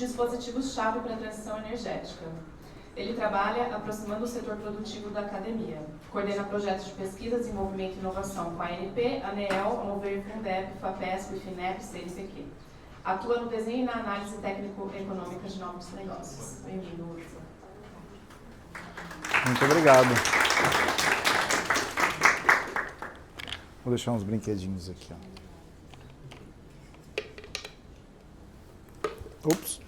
dispositivos-chave para a transição energética. Ele trabalha aproximando o setor produtivo da academia. Coordena projetos de pesquisa, desenvolvimento e inovação com a ANP, ANEEL, Mover, Fundeb, FAPESP, FINEP e CNPq. Atua no desenho e na análise técnico-econômica de novos negócios. Bem-vindo, Urso. Muito obrigado. Vou deixar uns brinquedinhos aqui, ó. Ups.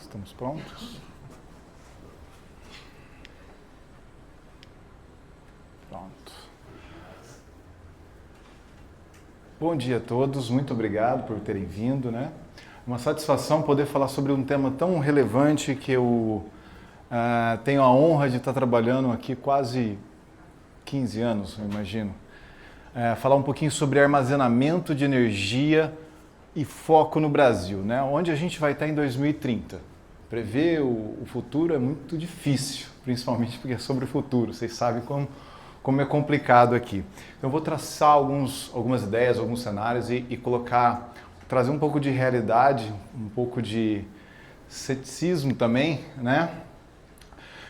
Estamos prontos? Pronto. Bom dia a todos, muito obrigado por terem vindo, né? Uma satisfação poder falar sobre um tema tão relevante que eu tenho a honra de estar trabalhando aqui quase 15 anos, eu imagino. Falar um pouquinho sobre armazenamento de energia e foco no Brasil, né? Onde a gente vai estar em 2030. Prever o futuro é muito difícil, principalmente porque é sobre o futuro, vocês sabem como é complicado aqui. Então eu vou traçar algumas ideias, alguns cenários e trazer um pouco de realidade, um pouco de ceticismo também, né?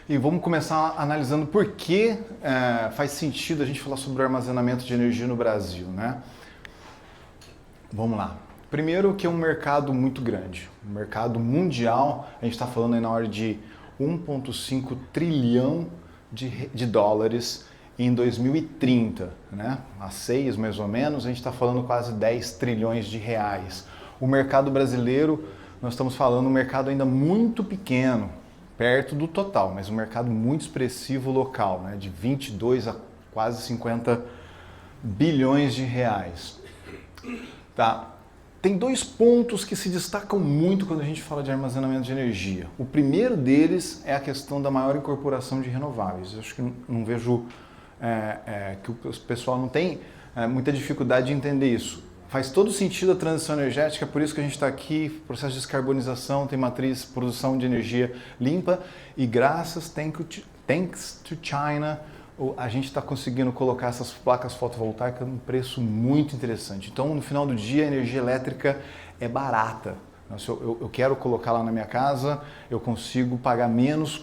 E vamos começar analisando por que faz sentido a gente falar sobre o armazenamento de energia no Brasil, né? Vamos lá. Primeiro que é um mercado muito grande, um mercado mundial, a gente está falando aí na hora de 1,5 trilhão de dólares em 2030, né? Há 6 mais ou menos, a gente está falando quase 10 trilhões de reais. O mercado brasileiro, nós estamos falando um mercado ainda muito pequeno, perto do total, mas um mercado muito expressivo local, né? De 22 a quase 50 bilhões de reais. Tá? Tem 2 pontos que se destacam muito quando a gente fala de armazenamento de energia. O primeiro deles é a questão da maior incorporação de renováveis. Eu acho que não vejo que o pessoal não tem muita dificuldade de entender isso. Faz todo sentido a transição energética, por isso que a gente está aqui, processo de descarbonização, tem matriz, produção de energia limpa e thanks to China, a gente está conseguindo colocar essas placas fotovoltaicas num preço muito interessante. Então, no final do dia, a energia elétrica é barata. Se eu quero colocar lá na minha casa, eu consigo pagar menos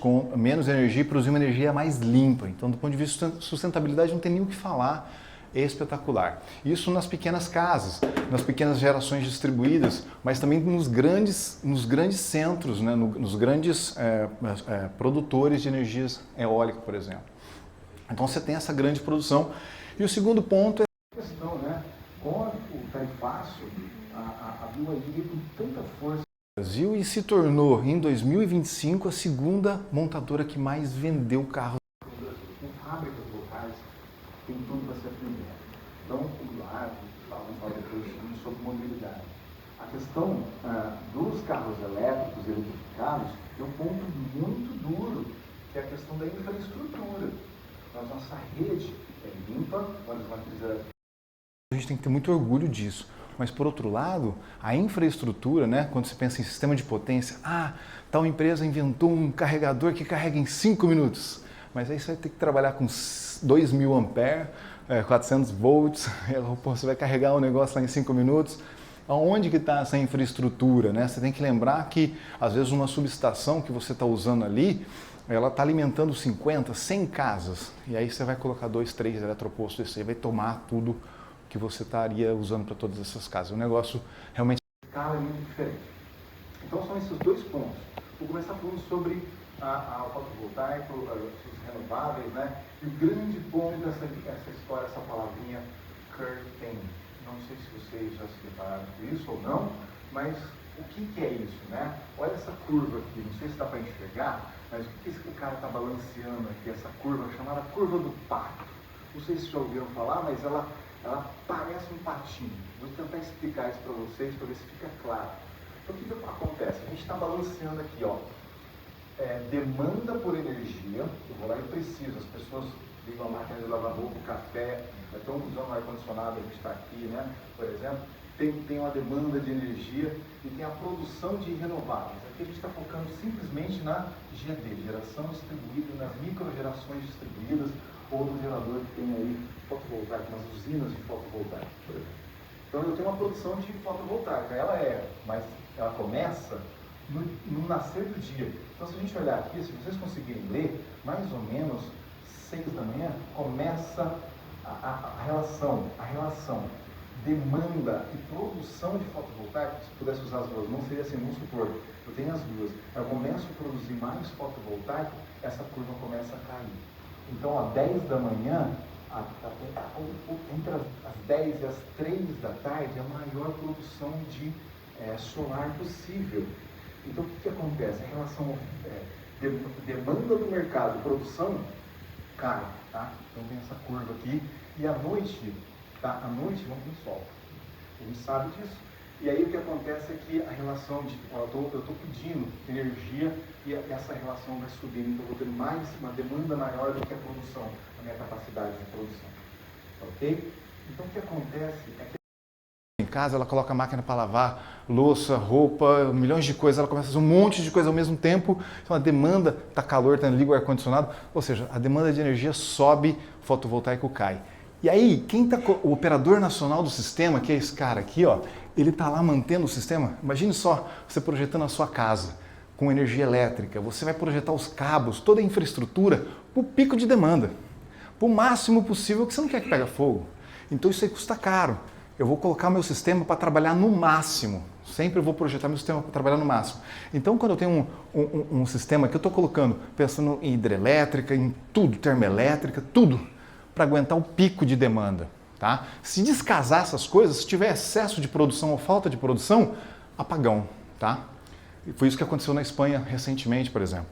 energia e produzir uma energia mais limpa. Então, do ponto de vista de sustentabilidade, não tem nem o que falar, é espetacular. Isso nas pequenas casas, nas pequenas gerações distribuídas, mas também nos grandes centros, né? Nos grandes produtores de energias eólicas, por exemplo. Então, você tem essa grande produção. E o segundo ponto é a questão, né? Com o tarifaço, a Biolândia com tanta força no Brasil e se tornou, em 2025, a segunda montadora que mais vendeu carros no Brasil. Com fábricas locais, tem tudo para se aprender. Então, o lado, vamos falar depois sobre mobilidade. A questão dos carros elétricos eletrificados é um ponto muito duro, que é a questão da infraestrutura. A nossa rede é limpa, olha as matrizes elétricas. A gente tem que ter muito orgulho disso. Mas, por outro lado, a infraestrutura, né, quando você pensa em sistema de potência, tal empresa inventou um carregador que carrega em 5 minutos. Mas aí você vai ter que trabalhar com 2.000 amperes, 400 volts, você vai carregar o negócio lá em 5 minutos. Aonde que está essa infraestrutura, né? Você tem que lembrar que, às vezes, uma subestação que você está usando ali, ela está alimentando 50, 100 casas. E aí você vai colocar 2, 3 eletropostos desse aí, vai tomar tudo que você estaria usando para todas essas casas. O negócio realmente é muito diferente. Então são esses 2 pontos. Vou começar falando sobre o fotovoltaico, os renováveis, né? E o grande ponto dessa história, essa palavrinha curtain. Não sei se vocês já se depararam com isso ou não, mas o que é isso, né? Olha essa curva aqui, não sei se dá para enxergar, mas o que esse cara está balanceando aqui, essa curva chamada curva do pato. Não sei se já ouviram falar, mas ela parece um patinho. Vou tentar explicar isso para vocês, para ver se fica claro. Então, o que acontece? A gente está balanceando aqui, ó, demanda por energia. Eu vou lá e preciso. As pessoas ligam a máquina de lavar roupa, o café, estão usando ar-condicionado, a gente está aqui, né? Por exemplo, tem uma demanda de energia e tem a produção de renováveis. Aqui a gente está focando simplesmente na GD, geração distribuída, nas microgerações distribuídas, ou no gerador que tem aí fotovoltaico, nas usinas de fotovoltaico, por exemplo. Então eu tenho uma produção de fotovoltaica, mas ela começa no nascer do dia. Então se a gente olhar aqui, se vocês conseguirem ler, mais ou menos 6 da manhã começa a relação demanda e produção de fotovoltaica. Se pudesse usar as duas mãos, seria assim, vamos supor, eu tenho as duas, eu começo a produzir mais fotovoltaico, essa curva começa a cair. Então, às 10 da manhã, entre as 10 e as 3 da tarde, é a maior produção de solar possível. Então, o que acontece? A relação demanda do mercado, produção, cai, tá? Então, tem essa curva aqui, e à noite, tá? À noite não tem sol. A gente sabe disso. E aí o que acontece é que a relação de, eu estou pedindo energia e essa relação vai subindo, então eu vou ter uma demanda maior do que a produção, a minha capacidade de produção. Ok? Então o que acontece é que em casa ela coloca a máquina para lavar, louça, roupa, milhões de coisas, ela começa a fazer um monte de coisa ao mesmo tempo, então a demanda, está calor, liga o ar-condicionado, ou seja, a demanda de energia sobe, o fotovoltaico cai. E aí, o operador nacional do sistema, que é esse cara aqui, ó, ele está lá mantendo o sistema. Imagine só você projetando a sua casa com energia elétrica. Você vai projetar os cabos, toda a infraestrutura para o pico de demanda, para o máximo possível, que você não quer que pegue fogo. Então isso aí custa caro. Eu vou colocar meu sistema para trabalhar no máximo. Sempre eu vou projetar meu sistema para trabalhar no máximo. Então, quando eu tenho um sistema que eu estou colocando, pensando em hidrelétrica, em tudo, termoelétrica, tudo, para aguentar o pico de demanda, tá? Se descasar essas coisas, se tiver excesso de produção ou falta de produção, apagão, tá? E foi isso que aconteceu na Espanha recentemente, por exemplo.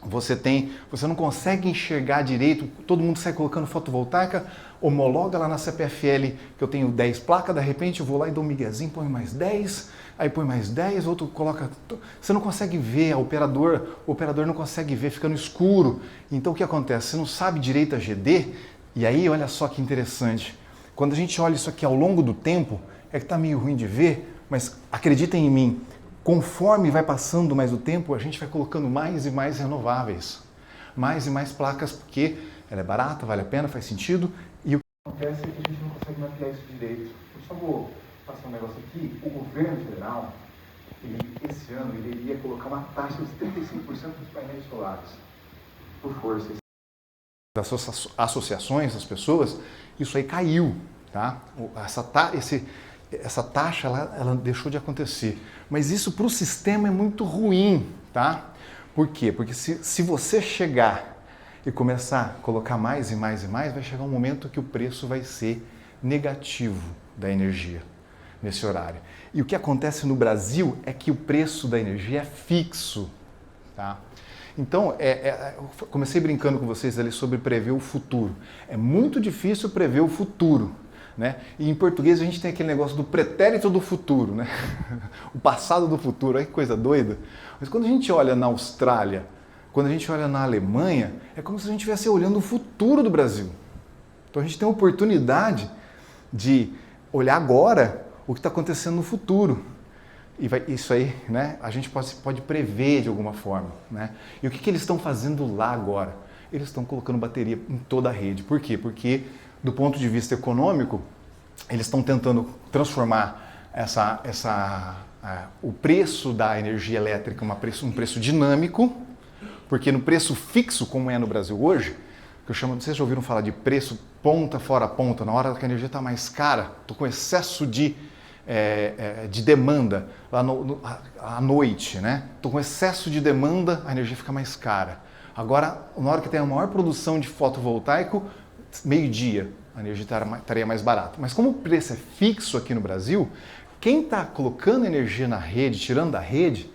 Você não consegue enxergar direito, todo mundo sai colocando fotovoltaica, homologa lá na CPFL que eu tenho 10 placas, de repente eu vou lá e dou um miguezinho, põe mais 10, aí põe mais 10, outro coloca... Você não consegue ver, o operador não consegue ver, fica no escuro. Então o que acontece? Você não sabe direito a GD, e aí olha só que interessante, quando a gente olha isso aqui ao longo do tempo, é que está meio ruim de ver, mas acreditem em mim, conforme vai passando mais o tempo, a gente vai colocando mais e mais renováveis, mais e mais placas, porque ela é barata, vale a pena, faz sentido. E o que acontece é que a gente não consegue mapear isso direito. Eu só vou passar um negócio aqui. O governo federal, esse ano, ele iria colocar uma taxa de 35% dos painéis solares, por força. Das associações, das pessoas, isso aí caiu, tá? Essa taxa ela deixou de acontecer. Mas isso para o sistema é muito ruim, tá? Por quê? Porque se você chegar e começar a colocar mais e mais e mais, vai chegar um momento que o preço vai ser negativo da energia nesse horário. E o que acontece no Brasil é que o preço da energia é fixo, tá? Então, eu comecei brincando com vocês ali sobre prever o futuro. É muito difícil prever o futuro, né? E em português a gente tem aquele negócio do pretérito do futuro, né? O passado do futuro, olha que coisa doida. Mas quando a gente olha na Austrália, quando a gente olha na Alemanha, é como se a gente estivesse olhando o futuro do Brasil. Então a gente tem a oportunidade de olhar agora o que está acontecendo no futuro. E isso aí, né, a gente pode prever de alguma forma, né? E o que eles estão fazendo lá agora? Eles estão colocando bateria em toda a rede. Por quê? Porque, do ponto de vista econômico, eles estão tentando transformar o preço da energia elétrica em um preço dinâmico, porque no preço fixo, como é no Brasil hoje, que eu chamo, não sei se já ouviram falar de preço ponta fora ponta, na hora que a energia está mais cara, estou com excesso de demanda lá à noite, né? Estou com excesso de demanda, a energia fica mais cara. Agora, na hora que tem a maior produção de fotovoltaico, meio-dia, a energia estaria mais barata. Mas como o preço é fixo aqui no Brasil, quem está colocando energia na rede, tirando da rede,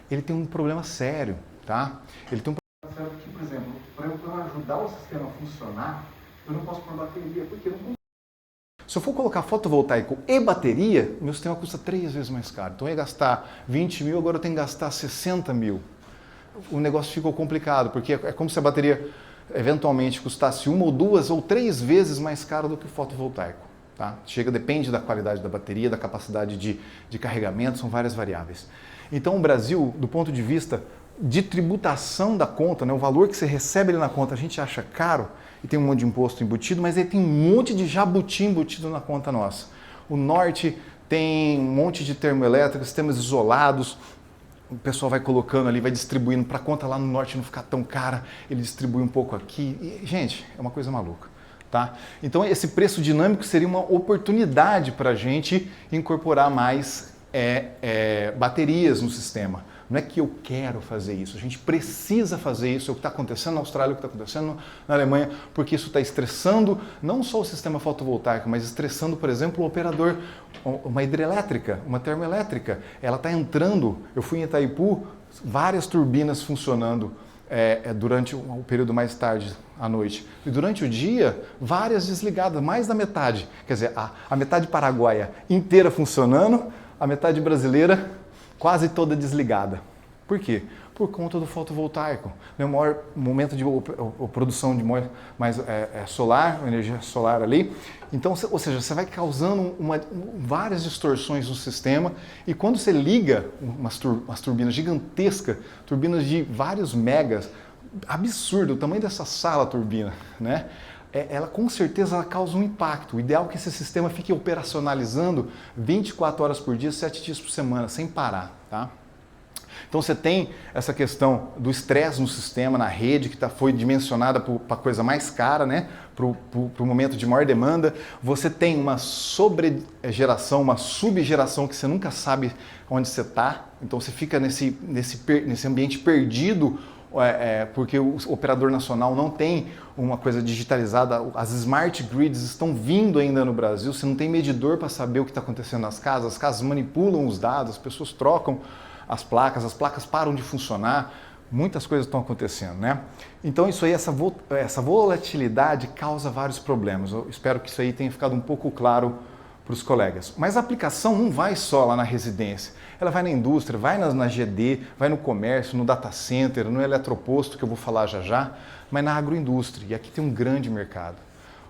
ele tem um problema sério, tá? Ele tem um problema sério porque, por exemplo, para eu ajudar o sistema a funcionar, eu não posso pôr bateria, porque eu não consigo. Se eu for colocar fotovoltaico e bateria, meu sistema custa 3 vezes mais caro. Então eu ia gastar 20 mil, agora eu tenho que gastar 60 mil. O negócio ficou complicado, porque é como se a bateria eventualmente custasse 1 ou 2 ou 3 vezes mais caro do que o fotovoltaico. Tá? Depende da qualidade da bateria, da capacidade de carregamento, são várias variáveis. Então o Brasil, do ponto de vista de tributação da conta, né, o valor que você recebe ali na conta, a gente acha caro, e tem um monte de imposto embutido, mas ele tem um monte de jabuti embutido na conta nossa. O norte tem um monte de termoelétricas, sistemas isolados, o pessoal vai colocando ali, vai distribuindo para a conta lá no norte não ficar tão cara, ele distribui um pouco aqui. E, gente, é uma coisa maluca. Tá? Então esse preço dinâmico seria uma oportunidade para a gente incorporar mais baterias no sistema. Não é que eu quero fazer isso, a gente precisa fazer isso, é o que está acontecendo na Austrália, o que está acontecendo na Alemanha, porque isso está estressando não só o sistema fotovoltaico, mas estressando, por exemplo, o operador, uma hidrelétrica, uma termoelétrica. Ela está entrando, eu fui em Itaipu, várias turbinas funcionando durante o período mais tarde à noite. E durante o dia, várias desligadas, mais da metade. Quer dizer, a metade paraguaia inteira funcionando, a metade brasileira quase toda desligada. Por quê? Por conta do fotovoltaico. No maior momento de produção de mais solar, energia solar ali. Então, ou seja, você vai causando várias distorções no sistema e quando você liga umas turbinas gigantescas, turbinas de vários megas, absurdo, o tamanho dessa sala turbina, né? Ela com certeza ela causa um impacto. O ideal é que esse sistema fique operacionalizando 24 horas por dia, 7 dias por semana, sem parar. Tá? Então você tem essa questão do estresse no sistema, na rede, que foi dimensionada para a coisa mais cara, né? Para o momento de maior demanda. Você tem uma sobregeração, uma subgeração que você nunca sabe onde você está. Então você fica nesse ambiente perdido, porque o operador nacional não tem uma coisa digitalizada, as smart grids estão vindo ainda no Brasil, você não tem medidor para saber o que está acontecendo nas casas, as casas manipulam os dados, as pessoas trocam as placas param de funcionar, muitas coisas estão acontecendo, né? Então isso aí, essa volatilidade causa vários problemas, eu espero que isso aí tenha ficado um pouco claro para os colegas. Mas a aplicação não vai só lá na residência, ela vai na indústria, vai na GD, vai no comércio, no data center, no eletroposto, que eu vou falar já, mas na agroindústria. E aqui tem um grande mercado,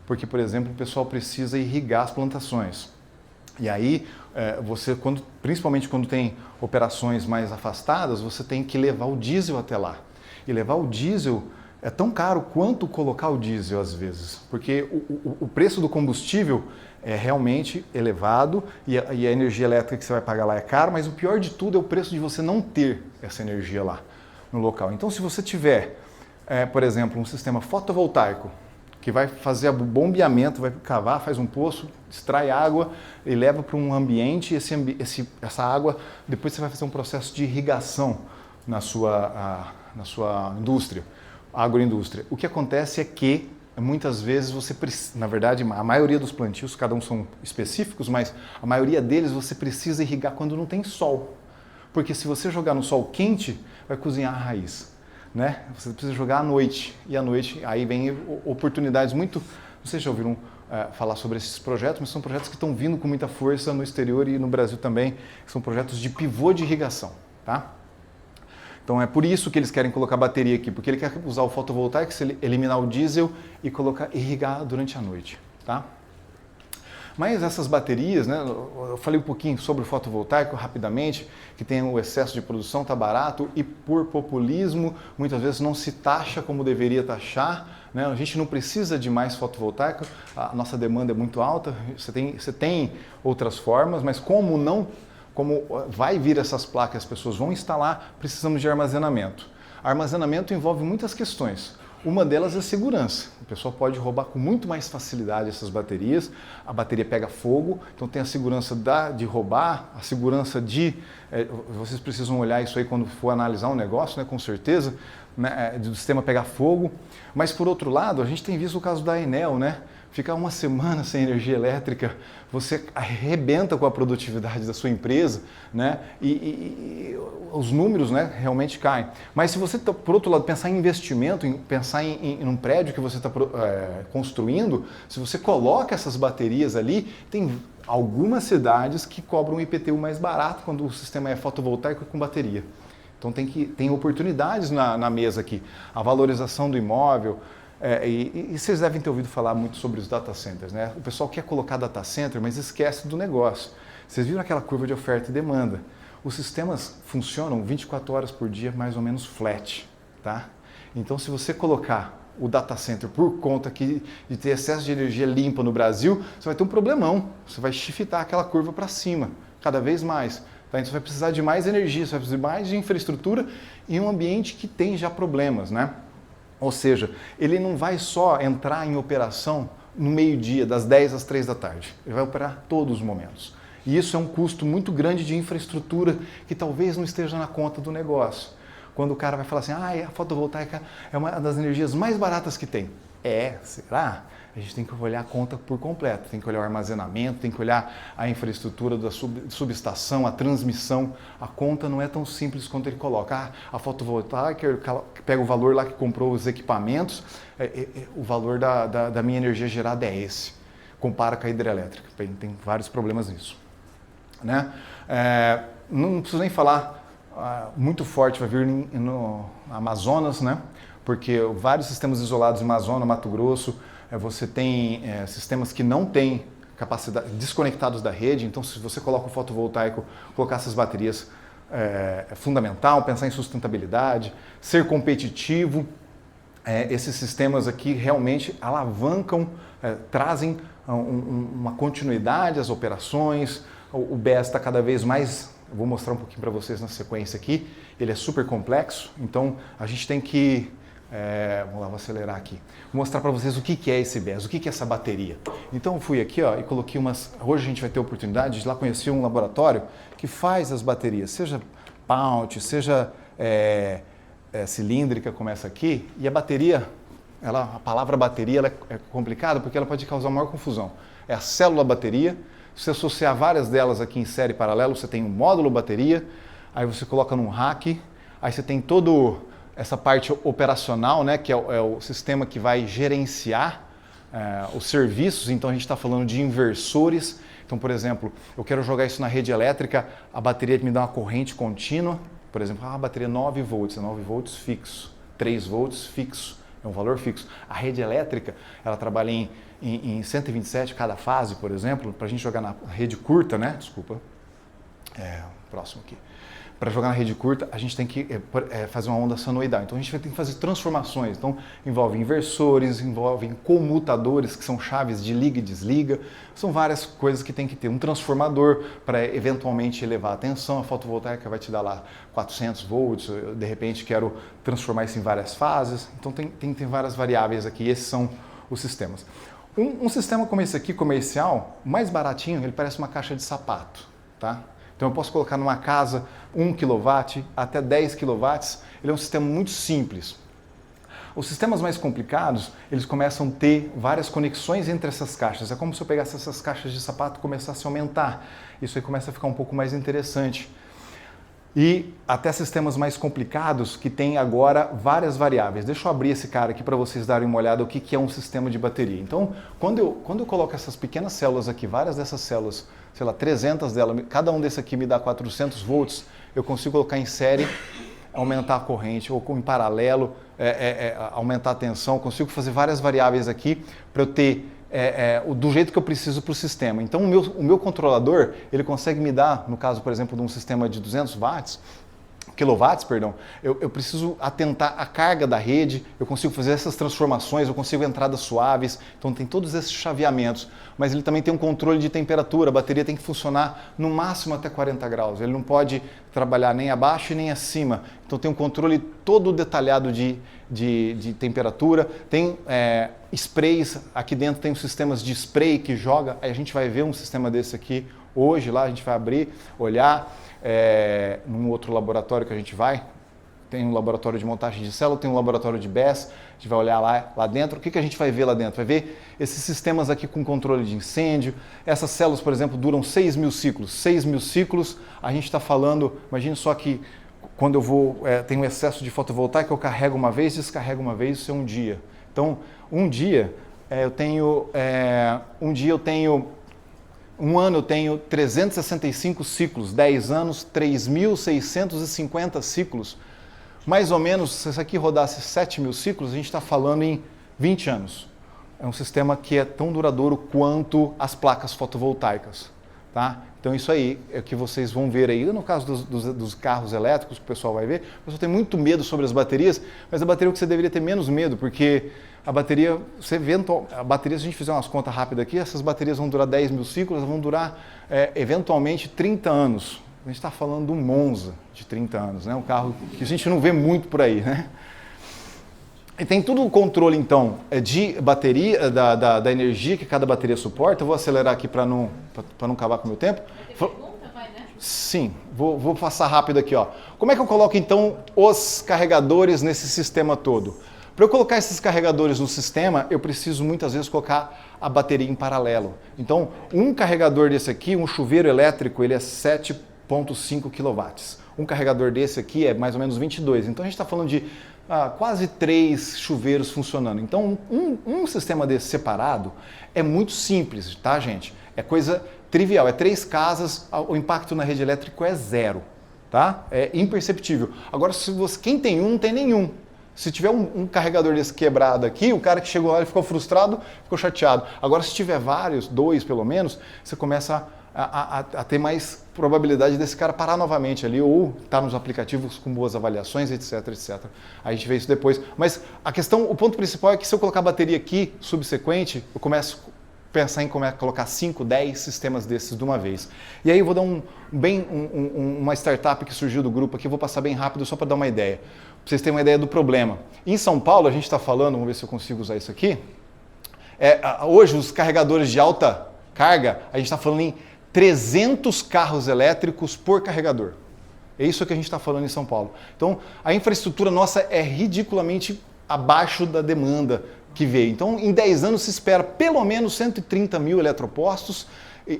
porque, por exemplo, o pessoal precisa irrigar as plantações. E aí, principalmente quando tem operações mais afastadas, você tem que levar o diesel até lá. E levar o diesel é tão caro quanto colocar o diesel às vezes, porque o preço do combustível é realmente elevado e a energia elétrica que você vai pagar lá é cara, mas o pior de tudo é o preço de você não ter essa energia lá no local. Então, se você tiver, por exemplo, um sistema fotovoltaico que vai fazer o bombeamento, vai cavar, faz um poço, extrai água e leva para um ambiente, essa água, depois você vai fazer um processo de irrigação na sua indústria, agroindústria. O que acontece é que muitas vezes você precisa, na verdade, a maioria dos plantios, cada um são específicos, mas a maioria deles você precisa irrigar quando não tem sol. Porque se você jogar no sol quente, vai cozinhar a raiz, né? Você precisa jogar à noite, e à noite aí vem oportunidades muito... Não sei se já ouviram falar sobre esses projetos, mas são projetos que estão vindo com muita força no exterior e no Brasil também, que são projetos de pivô de irrigação, tá? Então é por isso que eles querem colocar bateria aqui, porque ele quer usar o fotovoltaico, eliminar o diesel e irrigar durante a noite, tá? Mas essas baterias, né, eu falei um pouquinho sobre o fotovoltaico rapidamente, que tem o excesso de produção, está barato e por populismo muitas vezes não se taxa como deveria taxar, né? A gente não precisa de mais fotovoltaico, a nossa demanda é muito alta, você tem outras formas, mas como vai vir essas placas, as pessoas vão instalar, precisamos de armazenamento. Armazenamento envolve muitas questões. Uma delas é segurança. O pessoal pode roubar com muito mais facilidade essas baterias. A bateria pega fogo, então tem a segurança de roubar, a segurança de... vocês precisam olhar isso aí quando for analisar um negócio, né, com certeza, né, do sistema pegar fogo. Mas, por outro lado, a gente tem visto o caso da Enel, né? Ficar uma semana sem energia elétrica, você arrebenta com a produtividade da sua empresa, né? E os números, né, realmente caem. Mas se você, por outro lado, pensar em investimento, pensar em um prédio que você está construindo, se você coloca essas baterias ali, tem algumas cidades que cobram um IPTU mais barato quando o sistema é fotovoltaico com bateria. Então tem oportunidades na mesa aqui. A valorização do imóvel... E vocês devem ter ouvido falar muito sobre os data centers, né? O pessoal quer colocar data center, mas esquece do negócio. Vocês viram aquela curva de oferta e demanda? Os sistemas funcionam 24 horas por dia, mais ou menos flat, tá? Então, se você colocar o data center por conta de ter excesso de energia limpa no Brasil, você vai ter um problemão. Você vai shiftar aquela curva para cima, cada vez mais. Tá? Então você vai precisar de mais energia, você vai precisar de mais infraestrutura em um ambiente que tem já problemas, né? Ou seja, ele não vai só entrar em operação no meio-dia, das 10 às 3 da tarde. Ele vai operar todos os momentos. E isso é um custo muito grande de infraestrutura que talvez não esteja na conta do negócio. Quando o cara vai falar assim, a fotovoltaica é uma das energias mais baratas que tem. Será? A gente tem que olhar a conta por completo, tem que olhar o armazenamento, tem que olhar a infraestrutura da subestação, a transmissão. A conta não é tão simples quanto ele coloca. A fotovoltaica pega o valor lá que comprou os equipamentos, o valor da minha energia gerada é esse. Compara com a hidrelétrica, tem vários problemas nisso. Né? Não preciso nem falar muito forte, vai vir no Amazonas, né? Porque vários sistemas isolados em Amazonas, Mato Grosso, você tem sistemas que não têm capacidade, desconectados da rede, então se você coloca o fotovoltaico, colocar essas baterias é fundamental, pensar em sustentabilidade, ser competitivo. Esses sistemas aqui realmente alavancam, trazem uma continuidade às operações. O BESS está cada vez mais, eu vou mostrar um pouquinho para vocês na sequência aqui, ele é super complexo, então a gente tem que, vamos lá, vou acelerar aqui, vou mostrar para vocês o que é esse BESS, o que é essa bateria. Então eu fui aqui e coloquei hoje a gente vai ter a oportunidade de ir lá conhecer um laboratório que faz as baterias, seja pouch, seja cilíndrica como essa aqui, e a bateria, a palavra bateria ela é complicada porque ela pode causar maior confusão. É a célula bateria. Se você associar várias delas aqui em série paralelo, você tem um módulo bateria, aí você coloca num rack, aí você tem toda essa parte operacional, né, que é o sistema que vai gerenciar os serviços. Então a gente está falando de inversores. Então, por exemplo, eu quero jogar isso na rede elétrica, a bateria me dá uma corrente contínua, por exemplo, a bateria 9 volts, 9 volts fixo, 3 volts fixo, é um valor fixo. A rede elétrica, ela trabalha em 127 cada fase, por exemplo, para a gente jogar na rede curta, né? Desculpa. Próximo aqui. Para jogar na rede curta, a gente tem que fazer uma onda sinusoidal. Então a gente vai ter que fazer transformações. Então envolve inversores, envolve comutadores, que são chaves de liga e desliga. São várias coisas que tem que ter. Um transformador para eventualmente elevar a tensão. A fotovoltaica vai te dar lá 400 volts. Eu, de repente quero transformar isso em várias fases. Então tem várias variáveis aqui. Esses são os sistemas. Um sistema como esse aqui, comercial, mais baratinho, ele parece uma caixa de sapato, tá? Então eu posso colocar numa casa 1 kW até 10 kW, ele é um sistema muito simples. Os sistemas mais complicados, eles começam a ter várias conexões entre essas caixas. É como se eu pegasse essas caixas de sapato e começasse a aumentar. Isso aí começa a ficar um pouco mais interessante. E até sistemas mais complicados que tem agora várias variáveis. Deixa eu abrir esse cara aqui para vocês darem uma olhada o que é um sistema de bateria. Então, quando eu coloco essas pequenas células aqui, várias dessas células, sei lá, 300 delas, cada um desse aqui me dá 400 volts, eu consigo colocar em série, aumentar a corrente, ou em paralelo, aumentar a tensão, eu consigo fazer várias variáveis aqui para eu ter do jeito que eu preciso para o sistema. Então o meu controlador, ele consegue me dar, no caso, por exemplo, de um sistema de 200 quilowatts, eu preciso atentar a carga da rede, eu consigo fazer essas transformações, eu consigo entradas suaves, então tem todos esses chaveamentos, mas ele também tem um controle de temperatura, a bateria tem que funcionar no máximo até 40 graus, ele não pode trabalhar nem abaixo e nem acima, então tem um controle todo detalhado de temperatura, tem sprays, aqui dentro tem os sistemas de spray que joga, aí a gente vai ver um sistema desse aqui hoje, lá a gente vai abrir, olhar, num outro laboratório que a gente vai, tem um laboratório de montagem de célula, tem um laboratório de BESS, a gente vai olhar lá dentro, o que a gente vai ver lá dentro? Vai ver esses sistemas aqui com controle de incêndio, essas células, por exemplo, duram 6.000 ciclos, 6.000 ciclos, a gente está falando, imagine só que quando eu tenho excesso de fotovoltaica, eu carrego uma vez, descarrego uma vez, isso é um dia. Então, um ano eu tenho 365 ciclos, 10 anos, 3.650 ciclos. Mais ou menos, se isso aqui rodasse 7.000 ciclos, a gente está falando em 20 anos. É um sistema que é tão duradouro quanto as placas fotovoltaicas. Tá? Então isso aí é o que vocês vão ver aí. No caso dos carros elétricos, que o pessoal vai ver, o pessoal tem muito medo sobre as baterias, mas a bateria é o que você deveria ter menos medo, porque a bateria, se a gente fizer umas contas rápidas aqui, essas baterias vão durar 10 mil ciclos, vão durar eventualmente 30 anos. A gente está falando de um Monza de 30 anos, né? Um carro que a gente não vê muito por aí, né? E tem tudo o controle, então, de bateria, da energia que cada bateria suporta. Eu vou acelerar aqui para não acabar com o meu tempo. Vai, né? Sim, vou passar rápido aqui. Ó. Como é que eu coloco, então, os carregadores nesse sistema todo? Para eu colocar esses carregadores no sistema, eu preciso muitas vezes colocar a bateria em paralelo. Então, um carregador desse aqui, um chuveiro elétrico, ele é 7,5 kW. Um carregador desse aqui é mais ou menos 22. Então, a gente está falando de quase 3 chuveiros funcionando. Então, um sistema desse separado é muito simples, tá, gente? É coisa trivial, é 3 casas, o impacto na rede elétrica é 0, tá? É imperceptível. Agora, quem tem um, não tem nenhum. Se tiver um carregador desse quebrado aqui, o cara que chegou lá e ficou frustrado, ficou chateado. Agora, se tiver vários, 2 pelo menos, você começa a ter mais probabilidade desse cara parar novamente ali ou estar nos aplicativos com boas avaliações, etc, etc. A gente vê isso depois. Mas o ponto principal é que se eu colocar bateria aqui, subsequente, eu começo a pensar em colocar 5, 10 sistemas desses de uma vez. E aí eu vou dar uma startup que surgiu do grupo aqui, eu vou passar bem rápido só para dar uma ideia. Para vocês terem uma ideia do problema. Em São Paulo, a gente está falando, vamos ver se eu consigo usar isso aqui. Hoje, os carregadores de alta carga, a gente está falando em 300 carros elétricos por carregador. É isso que a gente está falando em São Paulo. Então, a infraestrutura nossa é ridiculamente abaixo da demanda que veio. Então, em 10 anos se espera pelo menos 130 mil eletropostos,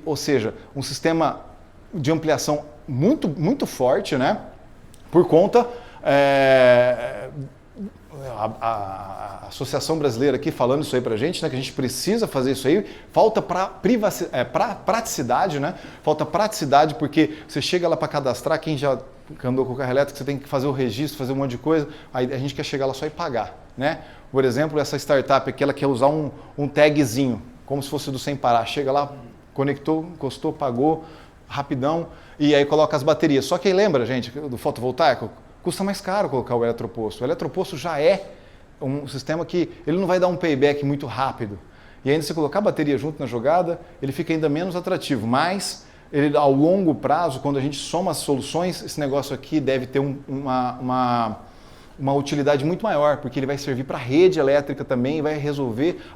ou seja, um sistema de ampliação muito, muito forte, né? Por conta... A Associação Brasileira aqui falando isso aí pra gente, né, que a gente precisa fazer isso aí, falta praticidade, né? Falta praticidade porque você chega lá para cadastrar, quem já andou com o carro elétrico, você tem que fazer o registro, fazer um monte de coisa, aí a gente quer chegar lá só e pagar, né? Por exemplo, essa startup aqui, ela quer usar um tagzinho, como se fosse do sem parar, chega lá, conectou, encostou, pagou, rapidão, e aí coloca as baterias. Só que aí lembra, gente, do fotovoltaico, custa mais caro colocar o eletroposto. O eletroposto já é um sistema que ele não vai dar um payback muito rápido. E ainda se colocar a bateria junto na jogada, ele fica ainda menos atrativo. Mas, ele, ao longo prazo, quando a gente soma as soluções, esse negócio aqui deve ter uma utilidade muito maior, porque ele vai servir para a rede elétrica também e vai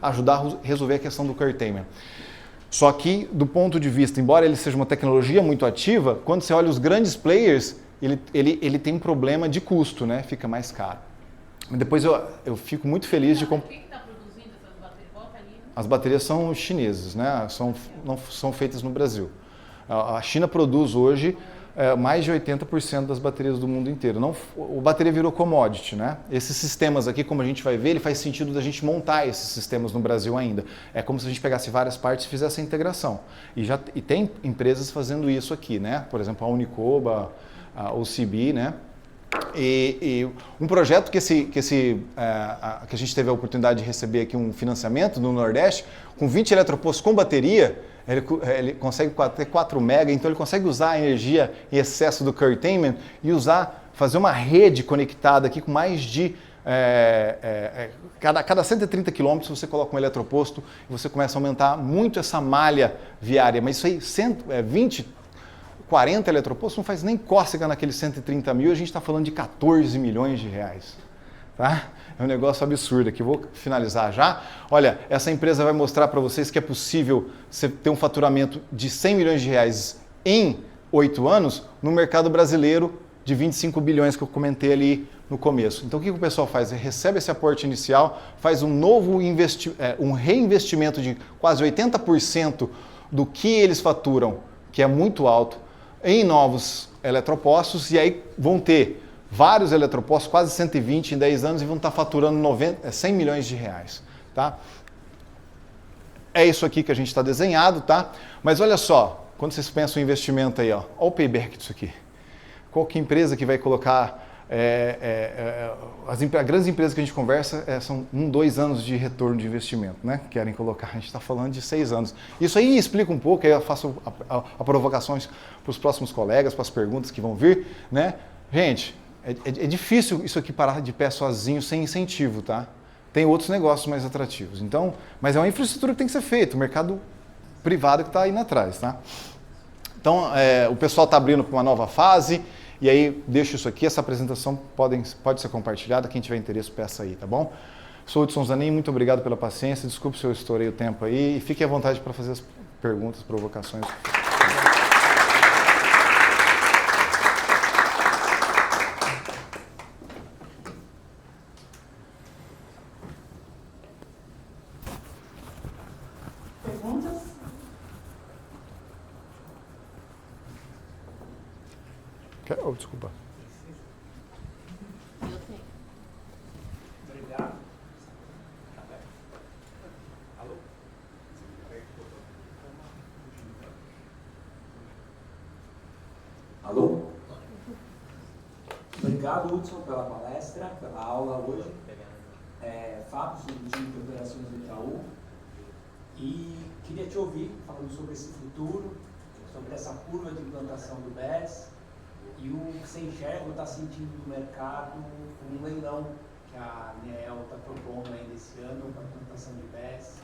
ajudar a resolver a questão do curtailment. Só que, do ponto de vista, embora ele seja uma tecnologia muito ativa, quando você olha os grandes players, ele tem um problema de custo, né? Fica mais caro. Depois eu fico muito feliz de comprar. Quem está produzindo essas baterias? Bota ali, né? As baterias são chinesas, né? Não são feitas no Brasil. A China produz hoje mais de 80% das baterias do mundo inteiro. O bateria virou commodity, né? Esses sistemas aqui, como a gente vai ver, ele faz sentido da gente montar esses sistemas no Brasil ainda. É como se a gente pegasse várias partes e fizesse a integração. E tem empresas fazendo isso aqui, né? Por exemplo, a Unicoba, a OCB, né? E um projeto que a gente teve a oportunidade de receber aqui um financiamento no Nordeste, com 20 eletropostos com bateria, ele consegue ter 4 mega, então ele consegue usar a energia em excesso do curtailment e fazer uma rede conectada aqui com mais de... cada 130 quilômetros você coloca um eletroposto e você começa a aumentar muito essa malha viária, mas isso aí 40 eletropostos não faz nem cócega naqueles 130 mil, a gente está falando de 14 milhões de reais. Tá? É um negócio absurdo aqui, vou finalizar já. Olha, essa empresa vai mostrar para vocês que é possível você ter um faturamento de 100 milhões de reais em 8 anos no mercado brasileiro de 25 bilhões que eu comentei ali no começo. Então o que o pessoal faz? Ele recebe esse aporte inicial, faz um novo um reinvestimento de quase 80% do que eles faturam, que é muito alto, em novos eletropostos, e aí vão ter vários eletropostos, quase 120 em 10 anos, e vão estar faturando 100 milhões de reais. Tá? É isso aqui que a gente está desenhado, tá? Mas olha só, quando vocês pensam em investimento aí, ó, olha o payback disso aqui. Qual que empresa que vai colocar As grandes empresas que a gente conversa são 1, 2 anos de retorno de investimento, né? Querem colocar, a gente está falando de 6 anos. Isso aí explica um pouco, aí eu faço a provocações para os próximos colegas, para as perguntas que vão vir, né? Gente, é difícil isso aqui parar de pé sozinho, sem incentivo, tá? Tem outros negócios mais atrativos. Então, mas é uma infraestrutura que tem que ser feita, o mercado privado que está indo atrás, tá? Então, o pessoal está abrindo para uma nova fase, e aí deixo isso aqui, essa apresentação pode ser compartilhada, quem tiver interesse peça aí, tá bom? Sou o Hudson Zanin, muito obrigado pela paciência, desculpe se eu estourei o tempo aí, e fique à vontade para fazer as perguntas, provocações. Perguntas? Desculpa. Eu tenho. Obrigado. Alô? Alô? Obrigado, Hudson, pela palestra, pela aula hoje. Fábio, sou do time de operações do Itaú. E queria te ouvir falando sobre esse futuro, sobre essa curva de implantação do BES e o que você enxerga ou está sentindo do mercado com um leilão que a ANEEL está propondo ainda esse ano para a implantação de BES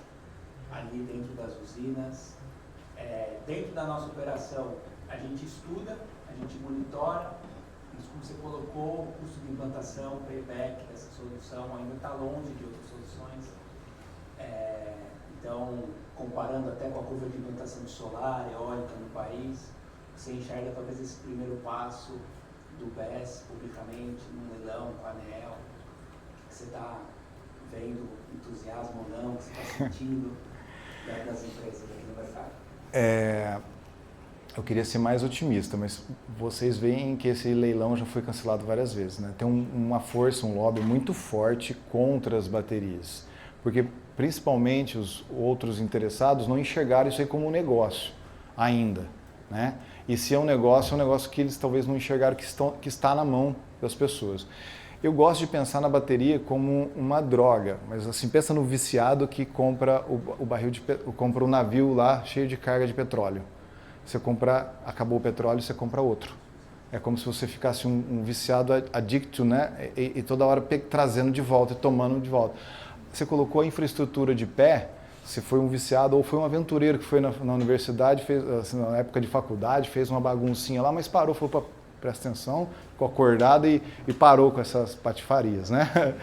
ali dentro das usinas. Dentro da nossa operação, a gente estuda, a gente monitora, mas como você colocou, o custo de implantação, o payback dessa solução ainda está longe de outras soluções. Então, comparando até com a curva de implantação de solar, eólica no país, você enxerga talvez esse primeiro passo do BES publicamente, num leilão com a ANEEL, que você está vendo entusiasmo ou não, que você está sentindo das empresas aqui no mercado? Eu queria ser mais otimista, mas vocês veem que esse leilão já foi cancelado várias vezes, né? Tem uma força, um lobby muito forte contra as baterias, porque principalmente os outros interessados não enxergaram isso aí como um negócio ainda, né? E se é um negócio que eles talvez não enxergaram que está na mão das pessoas. Eu gosto de pensar na bateria como uma droga, mas assim, pensa no viciado que compra compra um navio lá cheio de carga de petróleo. Você acabou o petróleo, você compra outro. É como se você ficasse um viciado adicto, né? E toda hora trazendo de volta, tomando de volta. Você colocou a infraestrutura de pé, se foi um viciado ou foi um aventureiro que foi na universidade, fez, assim, na época de faculdade, fez uma baguncinha lá, mas parou, falou, presta atenção, ficou acordado e parou com essas patifarias, né?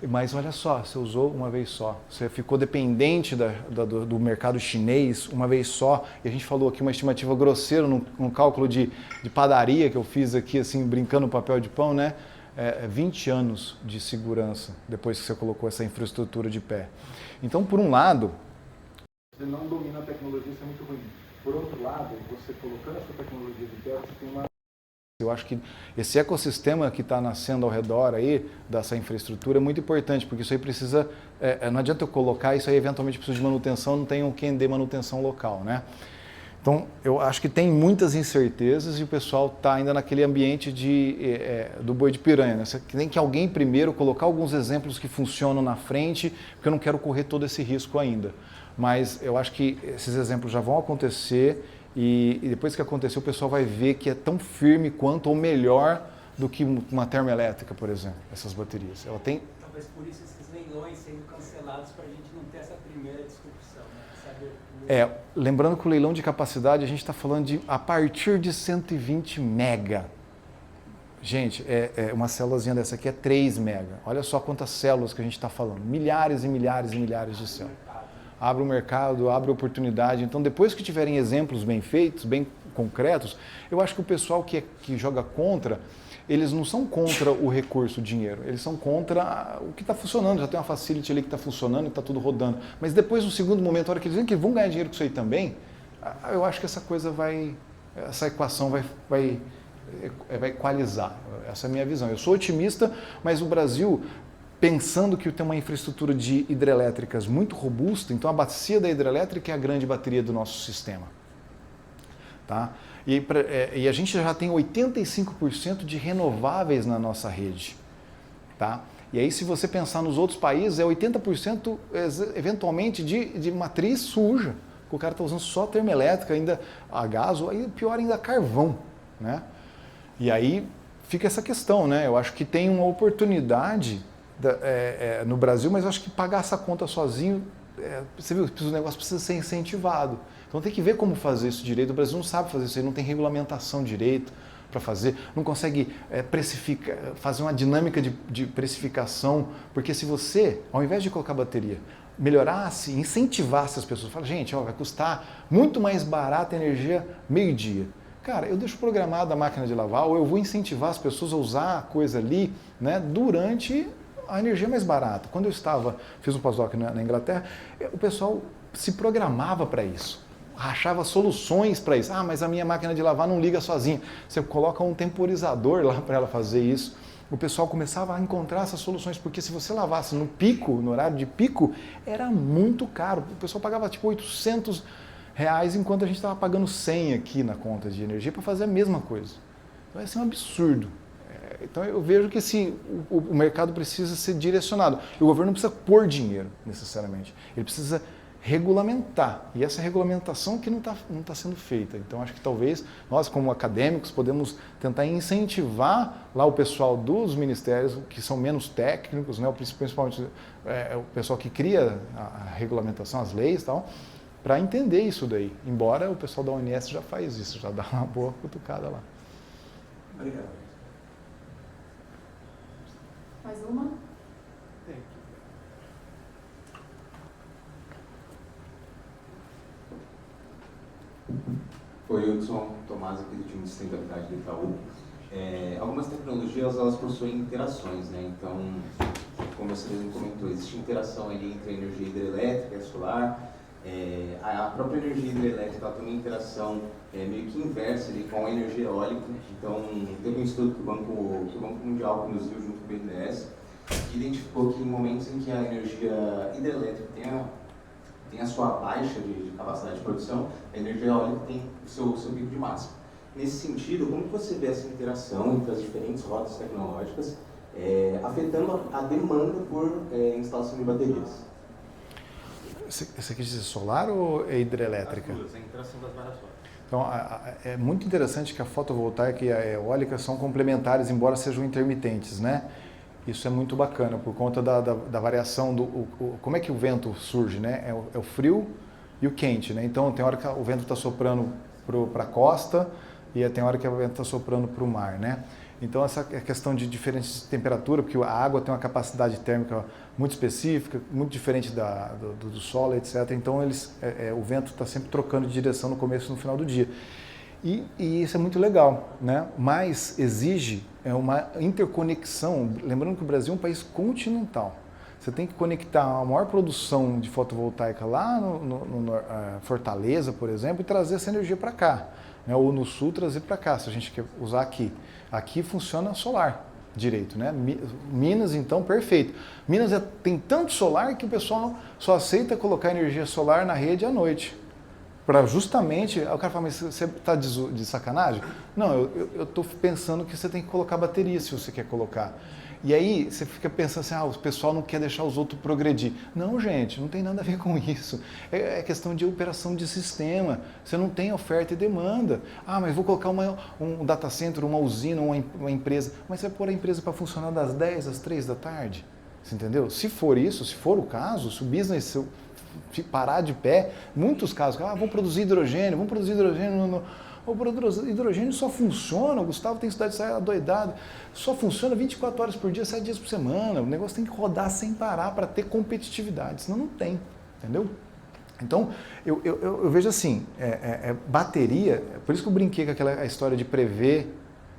Mas olha só, você usou uma vez só, você ficou dependente do mercado chinês uma vez só, e a gente falou aqui uma estimativa grosseira num cálculo de padaria que eu fiz aqui, assim, brincando no papel de pão, né? 20 anos de segurança depois que você colocou essa infraestrutura de pé. Então, por um lado, você não domina a tecnologia, isso é muito ruim. Por outro lado, você colocando a sua tecnologia de pé, você tem uma... Eu acho que esse ecossistema que está nascendo ao redor aí, dessa infraestrutura, é muito importante, porque isso aí precisa... não adianta eu colocar, isso aí eventualmente precisa de manutenção, não tem quem dê manutenção local, né? Então, eu acho que tem muitas incertezas e o pessoal está ainda naquele ambiente do boi de piranha, né? Você tem que alguém primeiro colocar alguns exemplos que funcionam na frente, porque eu não quero correr todo esse risco ainda. Mas eu acho que esses exemplos já vão acontecer e depois que acontecer o pessoal vai ver que é tão firme quanto ou melhor do que uma termoelétrica, por exemplo, essas baterias. Ela tem... Talvez por isso esses leilões sendo cancelados para a gente não ter essa primeira discussão, né? Lembrando que o leilão de capacidade a gente está falando de a partir de 120 mega. Gente, uma célulazinha dessa aqui é 3 mega. Olha só quantas células que a gente está falando. Milhares e milhares e milhares de células. Abre o mercado, abre a oportunidade. Então, depois que tiverem exemplos bem feitos, bem concretos, eu acho que o pessoal que joga contra, eles não são contra o recurso, o dinheiro. Eles são contra o que está funcionando. Já tem uma facility ali que está funcionando e está tudo rodando. Mas depois, no segundo momento, a hora que eles veem que vão ganhar dinheiro com isso aí também, eu acho que essa equação vai equalizar. Essa é a minha visão. Eu sou otimista, mas o Brasil, pensando que tem uma infraestrutura de hidrelétricas muito robusta, então a bacia da hidrelétrica é a grande bateria do nosso sistema. Tá? E a gente já tem 85% de renováveis na nossa rede. Tá? E aí, se você pensar nos outros países, é 80% eventualmente de matriz suja. O cara está usando só termoelétrica, ainda a gás, ou aí, pior ainda, carvão. Né? E aí fica essa questão, né? Eu acho que tem uma oportunidade no Brasil, mas eu acho que pagar essa conta sozinho, você viu, o negócio precisa ser incentivado. Então tem que ver como fazer isso direito. O Brasil não sabe fazer isso aí, não tem regulamentação direito para fazer, não consegue precificar, fazer uma dinâmica de precificação, porque se você, ao invés de colocar bateria, melhorasse, incentivasse as pessoas, fala, gente, vai custar muito mais barato a energia meio-dia. Cara, eu deixo programada a máquina de lavar, ou eu vou incentivar as pessoas a usar a coisa ali, né, durante a energia mais barata. Quando eu fiz um pós-doc na Inglaterra, o pessoal se programava para isso, achava soluções para isso. Ah, mas a minha máquina de lavar não liga sozinha. Você coloca um temporizador lá para ela fazer isso. O pessoal começava a encontrar essas soluções, porque se você lavasse no pico, no horário de pico, era muito caro. O pessoal pagava tipo R$800, enquanto a gente estava pagando 100 aqui na conta de energia para fazer a mesma coisa. Então, esse é um absurdo. Então, eu vejo que o mercado precisa ser direcionado. E o governo não precisa pôr dinheiro, necessariamente. Ele precisa regulamentar. E essa regulamentação que não está sendo feita. Então, acho que talvez nós, como acadêmicos, podemos tentar incentivar lá o pessoal dos ministérios, que são menos técnicos, né, principalmente o pessoal que cria a regulamentação, as leis e tal, para entender isso daí. Embora o pessoal da ONS já faz isso, já dá uma boa cutucada lá. Obrigado. Mais uma? Oi, Hudson Tomás, aqui do time de sustentabilidade do Itaú. Algumas tecnologias, elas possuem interações, né? Então, como você mesmo comentou, existe interação ali entre a energia hidrelétrica e a solar. A própria energia hidrelétrica ela tem uma interação meio que inversa ali com a energia eólica. Então, teve um estudo que o Banco Mundial conduziu junto com o BNDES, que identificou que em momentos em que a energia hidrelétrica tem a sua baixa de capacidade de produção, a energia eólica tem o seu pico de máximo. Nesse sentido, como você vê essa interação entre as diferentes rotas tecnológicas afetando a demanda por instalação de baterias? Você quer dizer solar ou hidrelétrica? As duas, a interação das variações. Então, é muito interessante que a fotovoltaica e a eólica são complementares, embora sejam intermitentes, né? Isso é muito bacana, por conta da variação como é que o vento surge, né? É o frio e o quente, né? Então, tem hora que o vento está soprando para a costa e tem hora que o vento está soprando para o mar, né? Então, essa questão de diferença de temperatura, porque a água tem uma capacidade térmica muito específica, muito diferente do solo, etc. Então, o vento está sempre trocando de direção no começo e no final do dia. E isso é muito legal, né? Mas exige uma interconexão. Lembrando que o Brasil é um país continental. Você tem que conectar a maior produção de fotovoltaica lá no Fortaleza, por exemplo, e trazer essa energia para cá. Né? Ou no sul, trazer para cá, se a gente quer usar aqui. Aqui funciona solar direito, né? Minas, então, perfeito. Minas tem tanto solar que o pessoal só aceita colocar energia solar na rede à noite. Para justamente, o cara fala, mas você está de sacanagem? Não, eu estou pensando que você tem que colocar bateria se você quer colocar. E aí você fica pensando assim, o pessoal não quer deixar os outros progredir. Não, gente, não tem nada a ver com isso. É questão de operação de sistema. Você não tem oferta e demanda. Mas vou colocar um data center, uma usina, uma empresa. Mas você vai pôr a empresa para funcionar das 10 às 3 da tarde. Você entendeu? Se for isso, se for o caso, se o business parar de pé, muitos casos, vamos produzir hidrogênio. O hidrogênio só funciona, o Gustavo tem cidade de sair adoidado, só funciona 24 horas por dia, 7 dias por semana. O negócio tem que rodar sem parar para ter competitividade, senão não tem, entendeu? Então, eu vejo assim, bateria, por isso que eu brinquei com a história de prever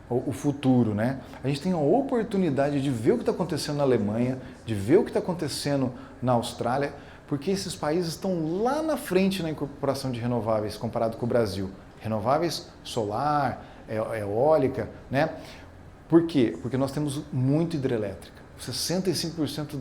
o futuro, né? A gente tem a oportunidade de ver o que está acontecendo na Alemanha, de ver o que está acontecendo na Austrália, porque esses países estão lá na frente na incorporação de renováveis comparado com o Brasil. Renováveis solar, eólica, né? Por quê? Porque nós temos muito hidrelétrica. 65%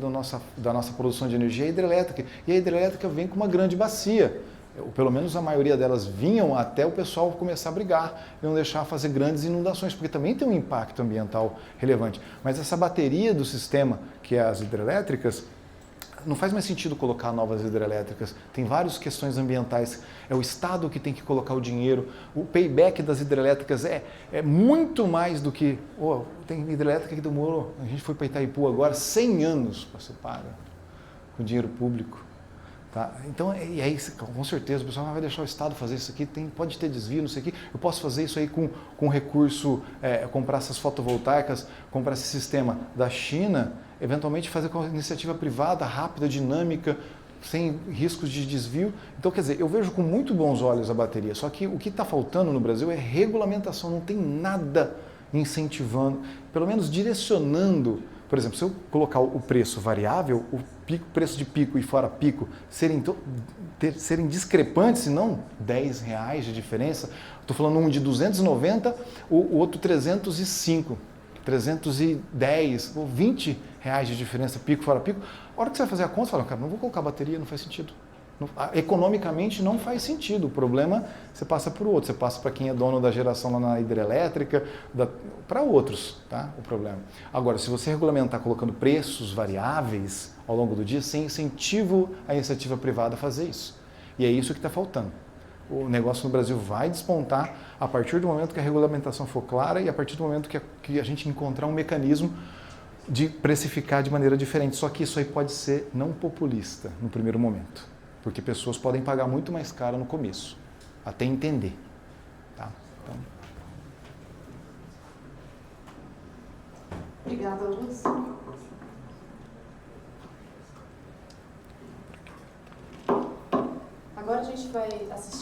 da nossa produção de energia é hidrelétrica. E a hidrelétrica vem com uma grande bacia. ou pelo menos a maioria delas vinham até o pessoal começar a brigar e não deixar fazer grandes inundações, porque também tem um impacto ambiental relevante. Mas essa bateria do sistema, que é as hidrelétricas, não faz mais sentido colocar novas hidrelétricas. Tem várias questões ambientais. É o Estado que tem que colocar o dinheiro. O payback das hidrelétricas é muito mais do que... tem hidrelétrica que demorou. A gente foi para Itaipu agora, 100 anos para ser paga com dinheiro público. Tá? Então, e aí, com certeza, o pessoal vai deixar o Estado fazer isso aqui, pode ter desvio, não sei o quê. Eu posso fazer isso aí com recurso, comprar essas fotovoltaicas, comprar esse sistema da China, eventualmente fazer com iniciativa privada, rápida, dinâmica, sem riscos de desvio. Então, quer dizer, eu vejo com muito bons olhos a bateria, só que o que está faltando no Brasil é regulamentação, não tem nada incentivando, pelo menos direcionando. Por exemplo, se eu colocar o preço variável, o preço de pico e fora pico serem discrepantes, se não R$10 de diferença, estou falando um de 290, o outro 305, 310, ou R$20 de diferença, pico fora pico. A hora que você vai fazer a conta, você fala, cara, não vou colocar bateria, não faz sentido. Economicamente não faz sentido. O problema, você passa por outro. Você passa para quem é dono da geração lá na hidrelétrica, para outros, tá? O problema. Agora, se você regulamentar colocando preços variáveis ao longo do dia, você incentiva a iniciativa privada a fazer isso. E é isso que está faltando. O negócio no Brasil vai despontar a partir do momento que a regulamentação for clara e a partir do momento que a gente encontrar um mecanismo de precificar de maneira diferente. Só que isso aí pode ser não populista no primeiro momento. Porque pessoas podem pagar muito mais caro no começo, até entender. Tá? Então... Obrigada, Luz. Agora a gente vai assistir.